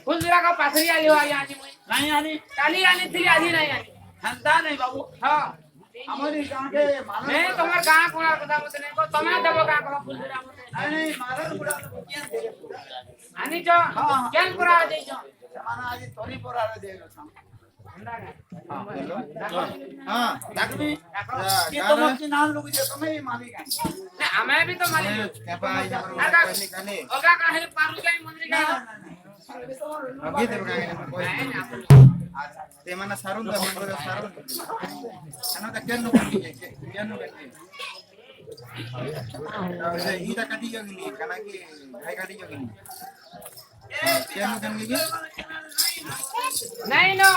फुलझुरा का पाथरी आली हो आजी मुई नाही आली काली आली थी आजी नहीं आली हंता नाही बाबू हां हमारी गांव के मालूम नहीं तुम्हार गांव कोना कथा मत नहीं को तुम्हें देबो का को फुलझुरा मत नहीं मारा बुढ़ा तो किया दे आनी जो केन पुरा दे जो माना आज तोरी पर आवे दे हां डाकमी ये तो मत नाम लोग जे तुम्हें मालिक है नहीं हमें भी तो मालिक क्या पाई काले ओगा का है पारू जाई मंदिर का अभी ते बघा ते मना सारून दा मंगळ सारून अन का केन नो के ईटा काटी गेली काना की काय काटी गेली केन गेली नहीं नो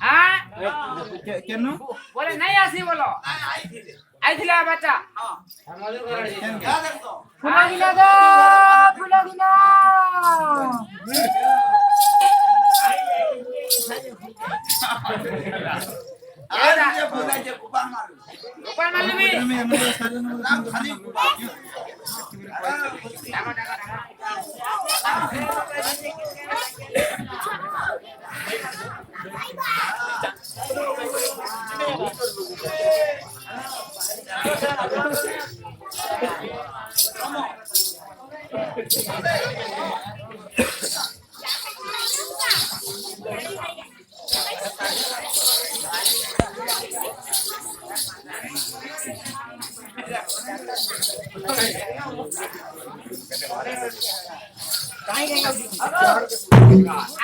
हां केन नो बोले नहीं आसी बोलो आई थी बच्चा फुला गिना दो फुला गिना आज ये बोला जे कुपार मार ऊपर मार ली मैं सारून नाम खाली कुपार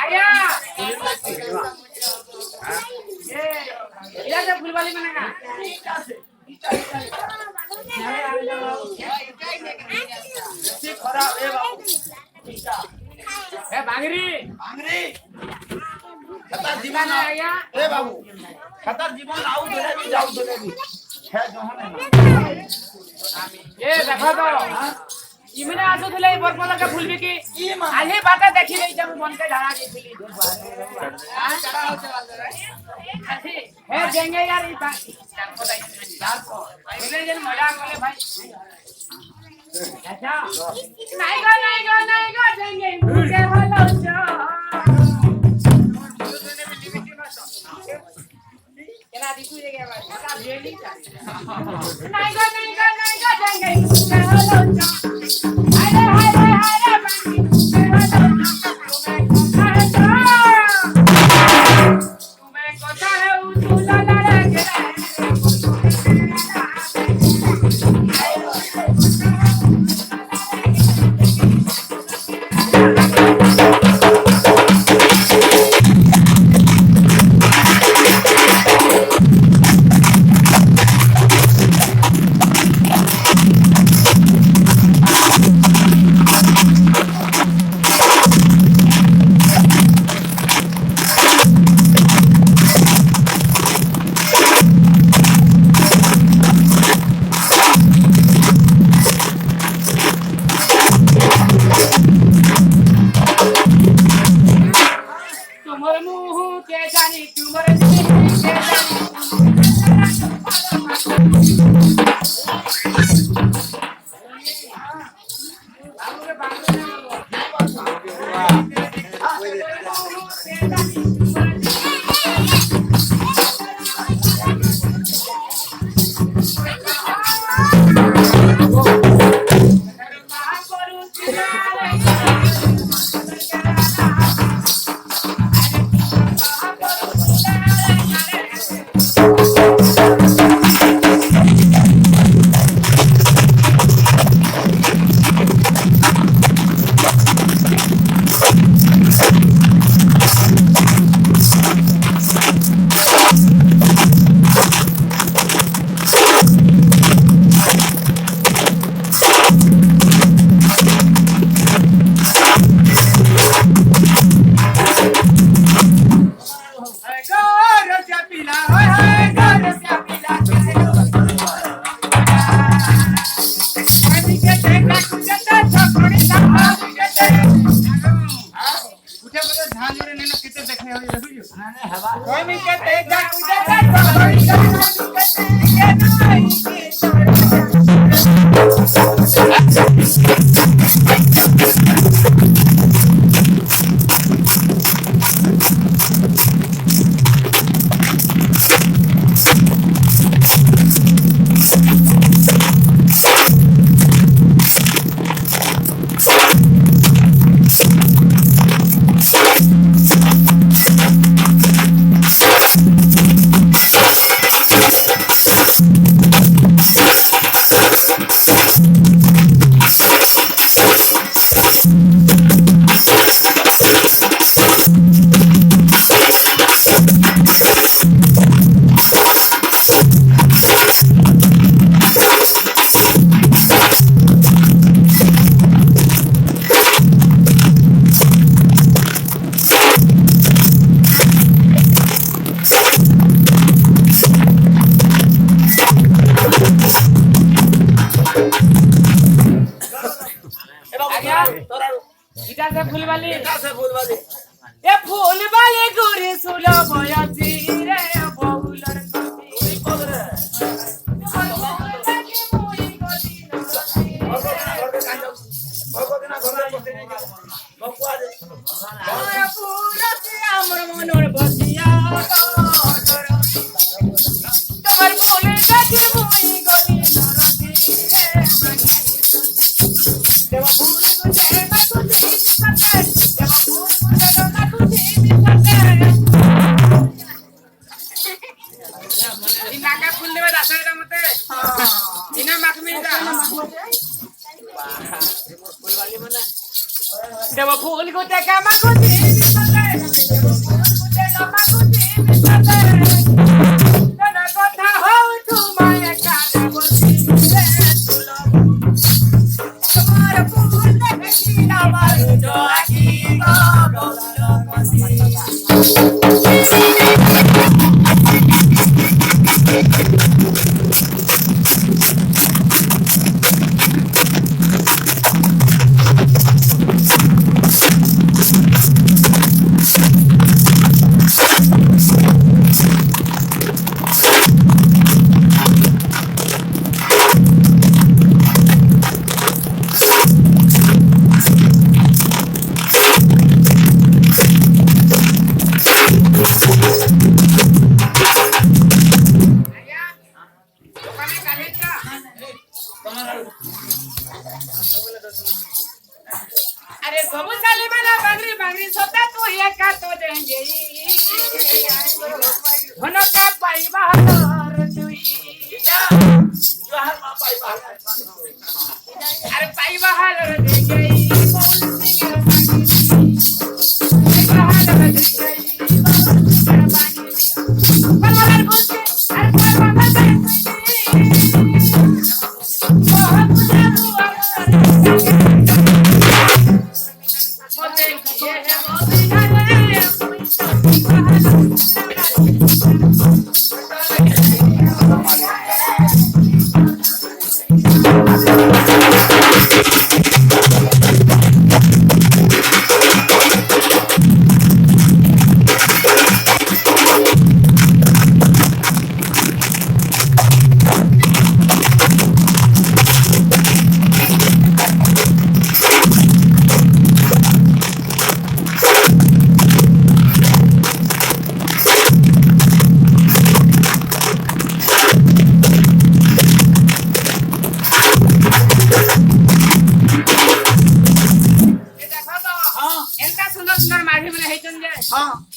आया ये फूल वाली बनेगा खराब है बाबू ए बांगरी बांगरी खतर जीवन आया ए बाबू खतर जीवन आउ धरे भी जाऊ धरे भी है जहां ये देखो तो इमने आसु थले बरपला का फूल बिकी आली बाटा देखि नहीं जब मन के ढाला देथिली हे जेंगे यार ई बा चार को पहले जन मजा करे भाई अच्छा नहीं गो जेंगे मुके हलो जा केना दिखु जे गया भाई का भेली नहीं गो जेंगे मुके हलो जा हाय बाकी तुम्हें कोता है उतुला लड़ा के इटा से फूल वाली बेटा से फूल वाली ये फूल वाली गोरी सुलो बयसी रे बहु लड़की बोल रे भगवान घर बसे नहीं बकुआ दे पूरा से हमर मनोर बसिया तोर बोले देखी मुई गली नरती रे देव फूल गुजे ना तुझी सते देव फूल गुजे ना तुझी सते इना का फूल देवे दासरे का मते इना माख में दा फूल वाली मने देव फूल गुजे का माखुजी सते देव फूल गुजे का माखुजी सते तना कथा हो तुमाय काना बसी रे तुलो तुम्हारे फूल देखी ना मारू जो आखी को बोलो बसी अरे सबू साली मला बांगरी बांगरी सोता तू एका तो देंगे होनो का पाई बहादुर तुई जोहर मा पाई बाहर अरे पाई बहादुर देंगे बोल सिंगर बहादुर देंगे परवार बोलते अरे परवार बहुत मुझे हुआ मोते किए है मोती घरे सुंदर सुंदर माढ़ी मैंने हेचन जे हाँ